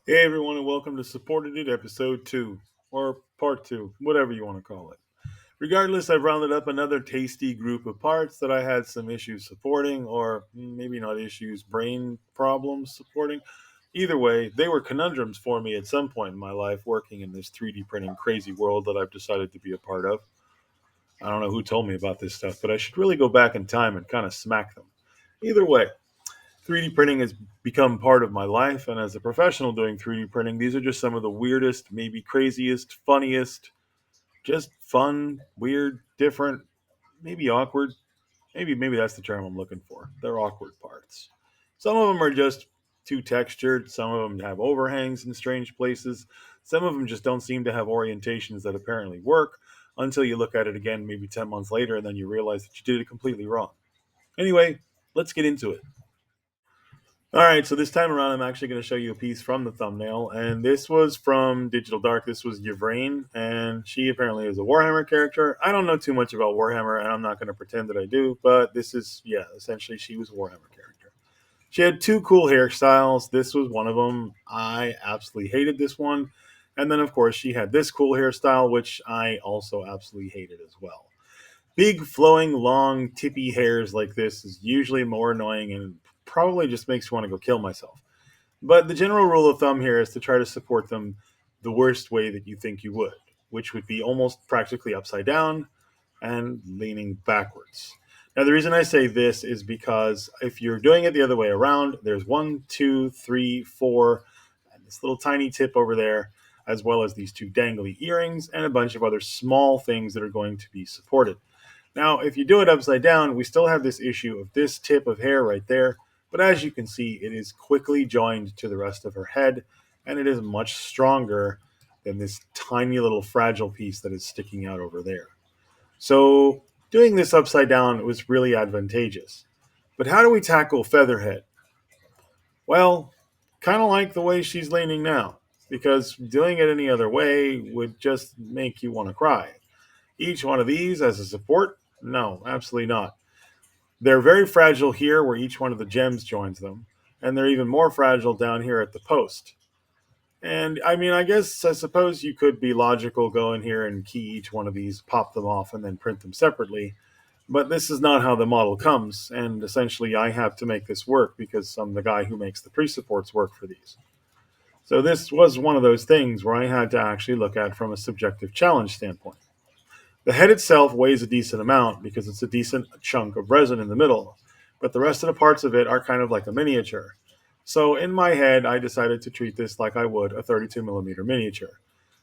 Hey everyone, and welcome to Supported It Episode 2, or Part 2, whatever you want to call it. Regardless, I've rounded up another tasty group of parts that I had some issues supporting, or maybe not issues, brain problems supporting. Either way, they were conundrums for me at some point in my life working in this 3D printing crazy world that I've decided to be a part of. I don't know who told me about this stuff, but I should really go back in time and kind of smack them. Either way, 3D printing has become part of my life, and as a professional doing 3D printing, these are just some of the weirdest, maybe craziest, funniest, just fun, weird, different, maybe awkward. Maybe that's the term I'm looking for. They're awkward parts. Some of them are just too textured. Some of them have overhangs in strange places. Some of them just don't seem to have orientations that apparently work until you look at it again maybe 10 months later and then you realize that you did it completely wrong. Anyway, let's get into it. All right, so this time around, I'm actually going to show you a piece from the thumbnail, and this was from Digital Dark. This was Yine, and she apparently is a Warhammer character. I don't know too much about Warhammer, and I'm not going to pretend that I do, but this is, yeah, essentially she was a Warhammer character. She had two cool hairstyles. This was one of them. I absolutely hated this one. And then, of course, she had this cool hairstyle, which I also absolutely hated as well. Big, flowing, long, tippy hairs like this is usually more annoying and probably just makes me want to go kill myself. But the general rule of thumb here is to try to support them the worst way that you think you would, which would be almost practically upside down and leaning backwards. Now, the reason I say this is because if you're doing it the other way around, there's one, two, three, four, and this little tiny tip over there, as well as these two dangly earrings and a bunch of other small things that are going to be supported. Now, if you do it upside down, we still have this issue of this tip of hair right there, but as you can see, it is quickly joined to the rest of her head, and it is much stronger than this tiny little fragile piece that is sticking out over there. So, doing this upside down was really advantageous. But how do we tackle Featherhead? Well, kind of like the way she's leaning now, because doing it any other way would just make you want to cry. Each one of these as a support? No, absolutely not. They're very fragile here where each one of the gems joins them, and they're even more fragile down here at the post. And I mean, I suppose you could be logical, go in here and key each one of these, pop them off, and then print them separately. But this is not how the model comes, and essentially I have to make this work because I'm the guy who makes the pre-supports work for these. So this was one of those things where I had to actually look at from a subjective challenge standpoint. The head itself weighs a decent amount because it's a decent chunk of resin in the middle, but the rest of the parts of it are kind of like a miniature. So in my head, I decided to treat this like I would a 32 millimeter miniature.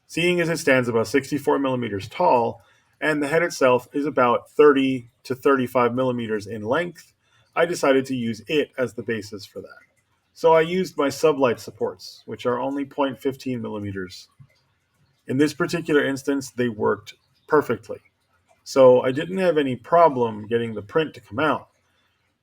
Seeing as it stands about 64 millimeters tall, and the head itself is about 30 to 35 millimeters in length, I decided to use it as the basis for that. So I used my sublight supports, which are only 0.15 millimeters. In this particular instance, they worked perfectly. So I didn't have any problem getting the print to come out.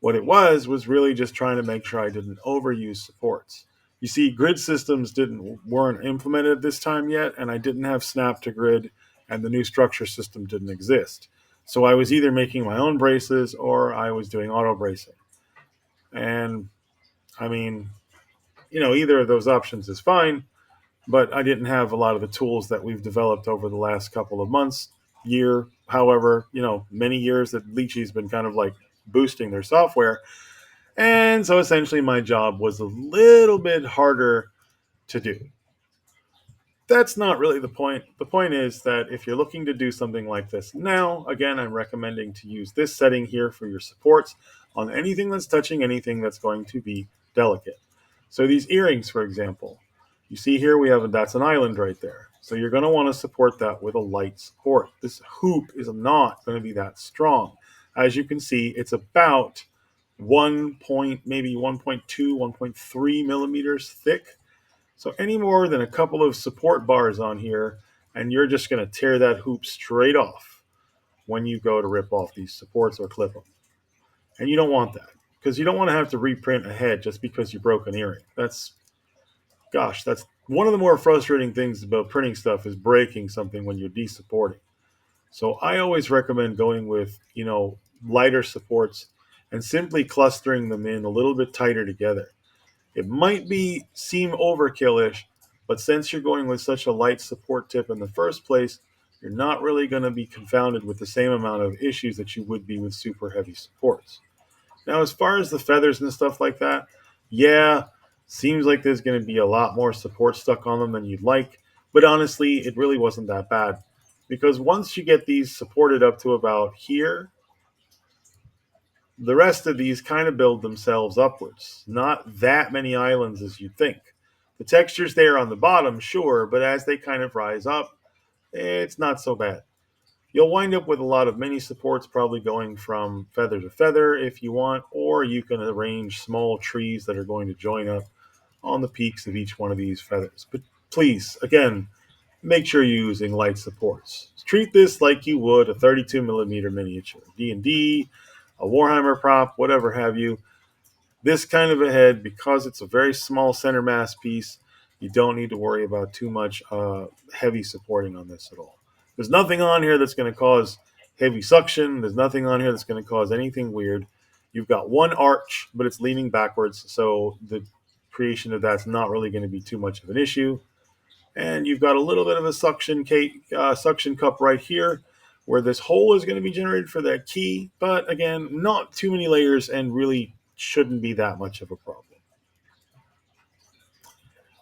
What it was really just trying to make sure I didn't overuse supports. You see, grid systems didn't weren't implemented at this time yet, and I didn't have snap to grid, and the new structure system didn't exist. So I was either making my own braces or I was doing auto bracing. And I mean, either of those options is fine, but I didn't have a lot of the tools that we've developed over the last couple of months, year, however, many years that Lychee's been kind of like boosting their software. And so essentially my job was a little bit harder to do. That's not really the point. The point is that if you're looking to do something like this now, again, I'm recommending to use this setting here for your supports on anything that's touching anything that's going to be delicate. So these earrings, for example, you see here that's an island right there. So you're going to want to support that with a light support. This hoop is not going to be that strong. As you can see, it's about 1 point, maybe 1.2, 1.3 millimeters thick. So any more than a couple of support bars on here, and you're just going to tear that hoop straight off when you go to rip off these supports or clip them. And you don't want that because you don't want to have to reprint a head just because you broke an earring. That's one of the more frustrating things about printing stuff is breaking something when you're de-supporting. So I always recommend going with, lighter supports and simply clustering them in a little bit tighter together. It might seem overkillish, but since you're going with such a light support tip in the first place, you're not really going to be confounded with the same amount of issues that you would be with super heavy supports. Now, as far as the feathers and stuff like that, yeah, seems like there's going to be a lot more support stuck on them than you'd like, but honestly, it really wasn't that bad. Because once you get these supported up to about here, the rest of these kind of build themselves upwards. Not that many islands as you'd think. The texture's there on the bottom, sure, but as they kind of rise up, it's not so bad. You'll wind up with a lot of mini supports probably going from feather to feather if you want, or you can arrange small trees that are going to join up on the peaks of each one of these feathers. But please, again, make sure you're using light supports. Treat this like you would a 32 millimeter miniature, D&D, a Warhammer prop, whatever have you. This kind of a head, because it's a very small center mass piece, you don't need to worry about too much heavy supporting on this at all. There's nothing on here that's going to cause heavy suction. There's nothing on here that's going to cause anything weird. You've got one arch, but it's leaning backwards, so the creation of that's not really going to be too much of an issue. And you've got a little bit of a suction cup right here where this hole is going to be generated for that key. But again, not too many layers and really shouldn't be that much of a problem.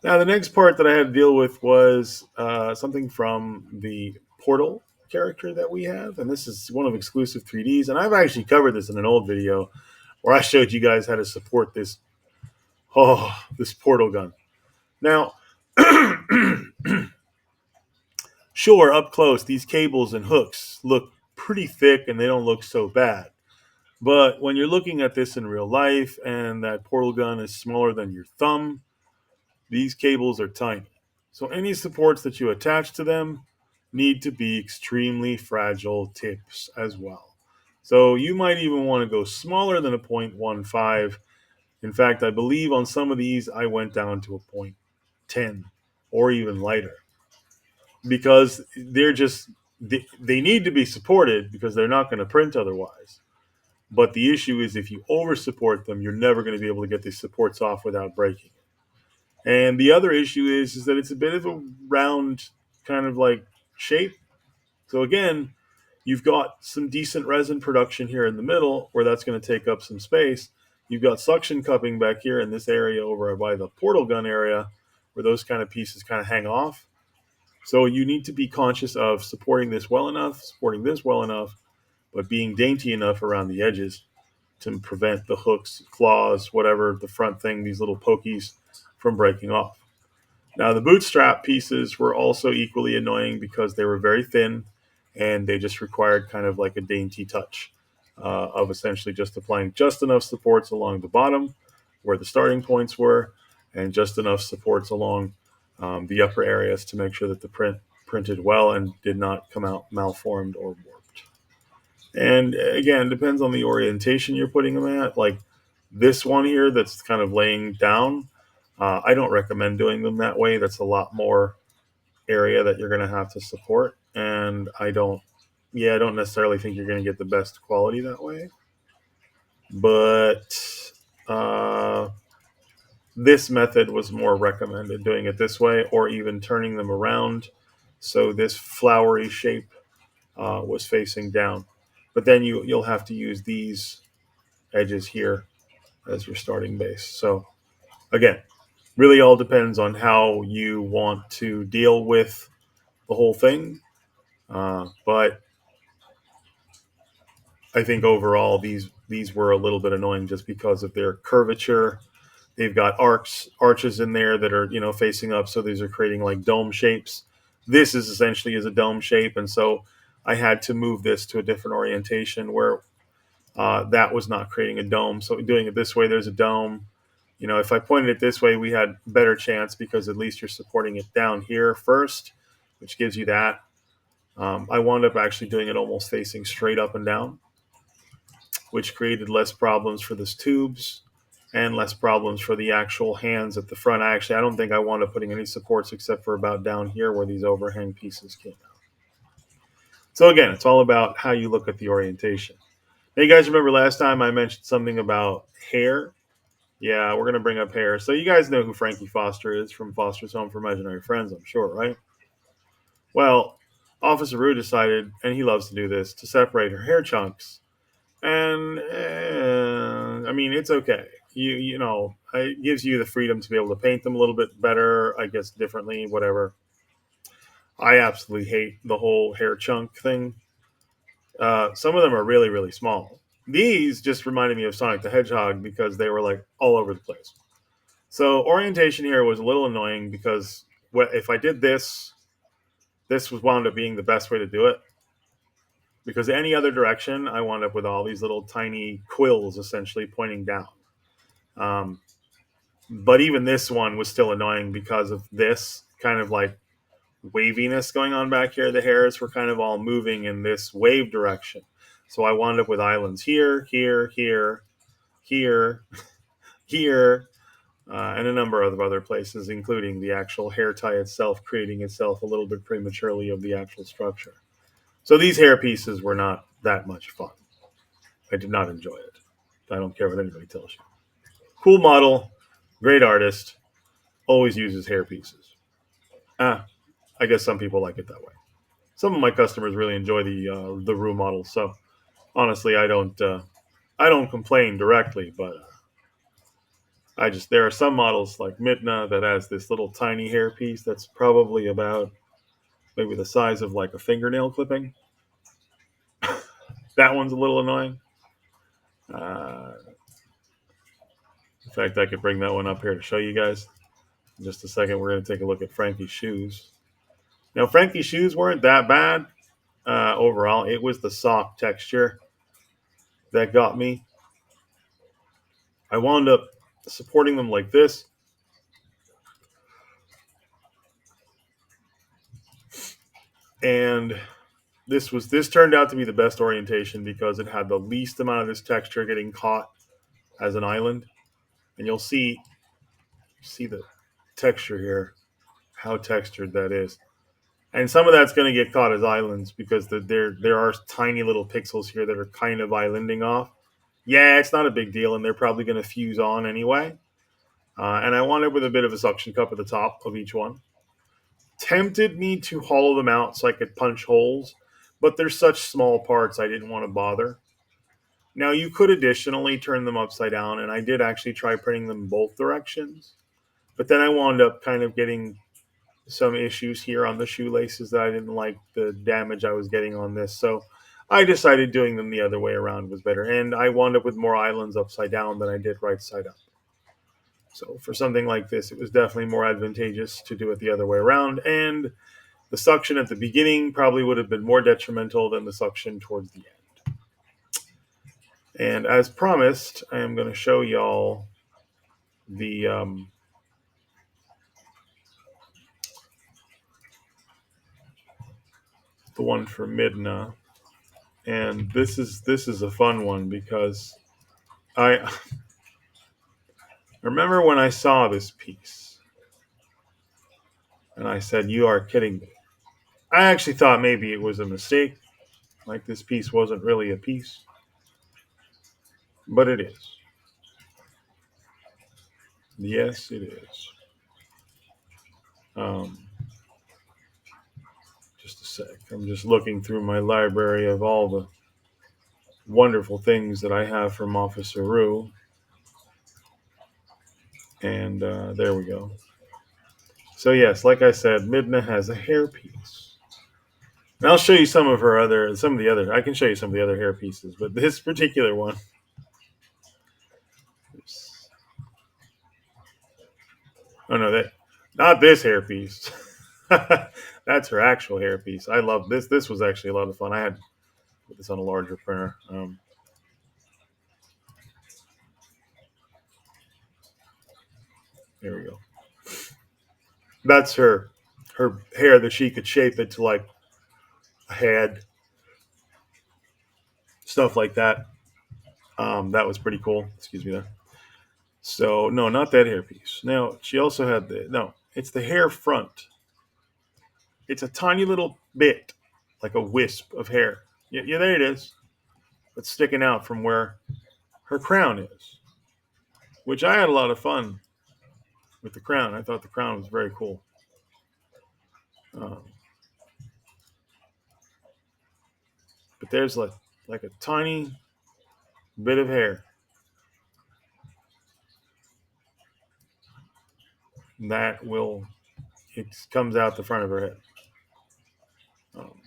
Now, the next part that I had to deal with was something from the Portal character that we have. And this is one of exclusive 3Ds. And I've actually covered this in an old video where I showed you guys how to support this portal gun. Now, sure, up close, these cables and hooks look pretty thick and they don't look so bad. But when you're looking at this in real life and that portal gun is smaller than your thumb, these cables are tiny. So any supports that you attach to them need to be extremely fragile tips as well. So you might even want to go smaller than a 0.15. In fact, I believe on some of these I went down to a 0.10 or even lighter, because they need to be supported because they're not going to print otherwise. But the issue is if you over support them, you're never going to be able to get these supports off without breaking it. And the other issue is that it's a bit of a round kind of like shape. So again, you've got some decent resin production here in the middle where that's going to take up some space. You've got suction cupping back here in this area over by the portal gun area where those kind of pieces kind of hang off. So you need to be conscious of supporting this well enough, supporting this well enough, but being dainty enough around the edges to prevent the hooks, claws, whatever, the front thing, these little pokies from breaking off. Now, the bootstrap pieces were also equally annoying because they were very thin and they just required kind of like a dainty touch of essentially just applying just enough supports along the bottom where the starting points were and just enough supports along the upper areas to make sure that the print printed well and did not come out malformed or warped. And again, depends on the orientation you're putting them at. Like this one here that's kind of laying down, I don't recommend doing them that way. That's a lot more area that you're going to have to support. And I don't necessarily think you're going to get the best quality that way. But this method was more recommended, doing it this way or even turning them around. So this flowery shape was facing down. But then you'll have to use these edges here as your starting base. So again, really all depends on how you want to deal with the whole thing. But I think overall these were a little bit annoying just because of their curvature. They've got arches in there that are facing up, so these are creating like dome shapes. This is essentially a dome shape, and so I had to move this to a different orientation where that was not creating a dome. So doing it this way, there's a dome. If I pointed it this way, we had better chance because at least you're supporting it down here first, which gives you that. I wound up actually doing it almost facing straight up and down, which created less problems for this tubes and less problems for the actual hands at the front. I don't think I wound up putting any supports except for about down here where these overhang pieces came out. So again, it's all about how you look at the orientation. Now, you guys remember last time I mentioned something about hair? Yeah, we're gonna bring up hair. So you guys know who Frankie Foster is from Foster's Home for Imaginary Friends, I'm sure, right? Well, Officer Rue decided, and he loves to do this, to separate her hair chunks. And I mean, it's okay. You know, it gives you the freedom to be able to paint them a little bit better, I guess, differently, whatever. I absolutely hate the whole hair chunk thing. Some of them are really, really small. These just reminded me of Sonic the Hedgehog because they were like all over the place. So orientation here was a little annoying because if I did this, this was wound up being the best way to do it. Because any other direction, I wound up with all these little tiny quills essentially pointing down. Um, but even this one was still annoying because of this kind of like waviness going on back here. The hairs were kind of all moving in this wave direction. So I wound up with islands here, here, here, here, here, and a number of other places, including the actual hair tie itself, creating itself a little bit prematurely of the actual structure. So these hair pieces were not that much fun. I did not enjoy it. I don't care what anybody tells you. Cool model, great artist, always uses hair pieces. Ah, I guess some people like it that way. Some of my customers really enjoy the Rue models, so honestly, I don't complain directly, but I just there are some models like Midna that has this little tiny hair piece that's probably about maybe the size of like a fingernail clipping. That one's a little annoying. Uh, in fact, I could bring that one up here to show you guys. In just a second, we're going to take a look at Frankie's shoes. Now, Frankie's shoes weren't that bad overall. It was the sock texture that got me. I wound up supporting them like this, and this turned out to be the best orientation because it had the least amount of this texture getting caught as an island. And you'll see the texture here, how textured that is. And some of that's going to get caught as islands because there are tiny little pixels here that are kind of islanding off. Yeah, it's not a big deal, and they're probably going to fuse on anyway. And I wanted with a bit of a suction cup at the top of each one. Tempted me to hollow them out so I could punch holes, but they're such small parts I didn't want to bother. Now you could additionally turn them upside down, and I did actually try printing them both directions. But then I wound up kind of getting some issues here on the shoelaces that I didn't like the damage I was getting on this. So I decided doing them the other way around was better. And I wound up with more islands upside down than I did right side up. So for something like this, it was definitely more advantageous to do it the other way around. And the suction at the beginning probably would have been more detrimental than the suction towards the end. And as promised, I am going to show y'all the the one for Midna. And this is a fun one because I remember when I saw this piece and I said, "You are kidding me." I actually thought maybe it was a mistake, like this piece wasn't really a piece, but it is. Yes, it is. Um, just a sec. I'm just looking through my library of all the wonderful things that I have from Officer Rue, and there we go. So yes, like I said, Midna has a hairpiece. And I'll show you some of the other. I can show you some of the other hair pieces, but this particular one. Oh no, that not this hairpiece. That's her actual hairpiece. I love this. This was actually a lot of fun. I had put this on a larger printer. There we go. That's her hair that she could shape it to like a head, stuff like that. That was pretty cool. Excuse me there. So no, not that hairpiece. Now she also had the no. It's the hair front. It's a tiny little bit, like a wisp of hair. Yeah, yeah, there it is. It's sticking out from where her crown is. which I had a lot of fun with the crown. I thought the crown was very cool. Um, but there's like a tiny bit of hair that will it comes out the front of her head. Um,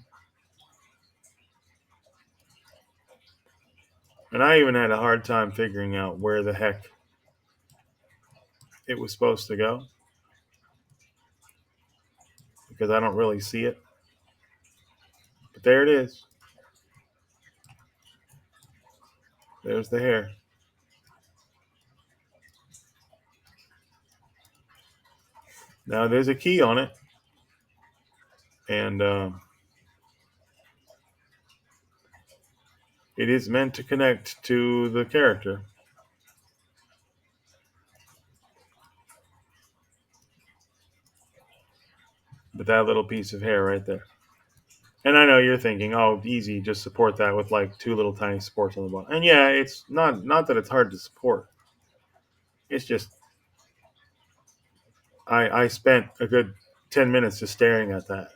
and I even had a hard time figuring out where the heck it was supposed to go because I don't really see it. But there it is. There's the hair. Now there's a key on it, and it is meant to connect to the character. But that little piece of hair right there. And I know you're thinking, oh, easy, just support that with like two little tiny supports on the bottom. And yeah, it's not that it's hard to support. It's just I spent a good 10 minutes just staring at that,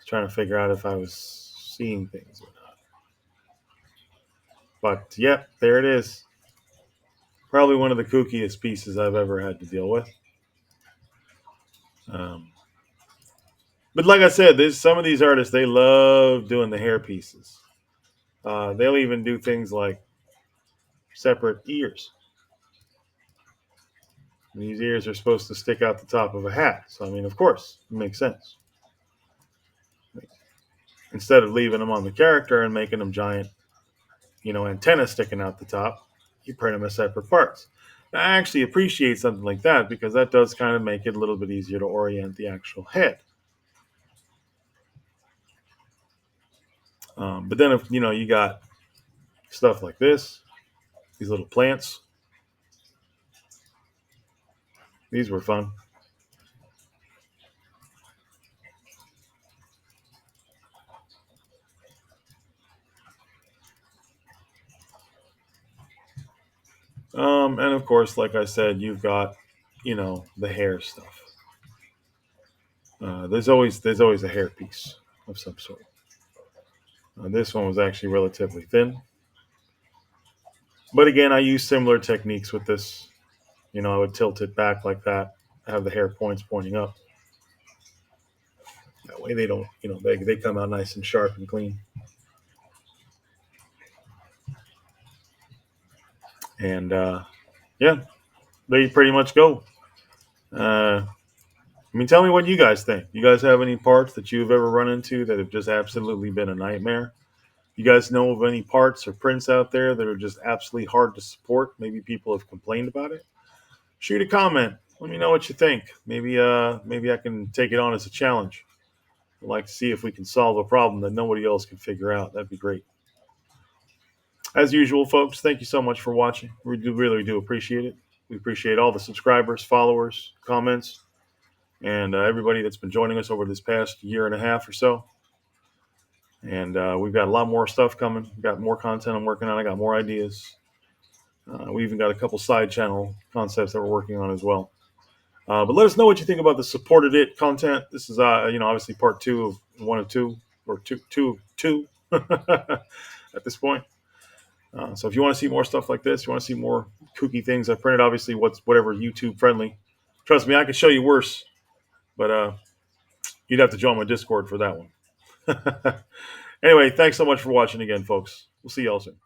trying to figure out if I was seeing things or not. But yep, there it is. Probably one of the kookiest pieces I've ever had to deal with. Um, but like I said, there's some of these artists, they love doing the hair pieces. They'll even do things like separate ears. These ears are supposed to stick out the top of a hat. So, I mean, of course, it makes sense. Instead of leaving them on the character and making them giant, antennas sticking out the top, you print them as separate parts. Now, I actually appreciate something like that because that does kind of make it a little bit easier to orient the actual head. But then if, you got stuff like this, these little plants, these were fun. And of course, like I said, you've got, the hair stuff. There's always a hair piece of some sort. This one was actually relatively thin, but again, I use similar techniques with this. I would tilt it back like that, have the hair points pointing up. That way, they don't, they come out nice and sharp and clean. And yeah, there you pretty much go. Tell me what you guys think. You guys have any parts that you've ever run into that have just absolutely been a nightmare? You guys know of any parts or prints out there that are just absolutely hard to support? Maybe people have complained about it. Shoot a comment. Let me know what you think. Maybe I can take it on as a challenge. I'd like to see if we can solve a problem that nobody else can figure out. That'd be great. As usual, folks, thank you so much for watching. We really do appreciate it. We appreciate all the subscribers, followers, comments, and everybody that's been joining us over this past year and a half or so. And we've got a lot more stuff coming. We've got more content I'm working on. I got more ideas. We even got a couple side channel concepts that we're working on as well. But let us know what you think about the supported it content. This is, obviously part 2 of 1 of 2, or two of 2 at this point. So if you want to see more stuff like this, you want to see more kooky things I printed, obviously whatever YouTube friendly. Trust me, I could show you worse, but you'd have to join my Discord for that one. Anyway, thanks so much for watching again, folks. We'll see y'all soon.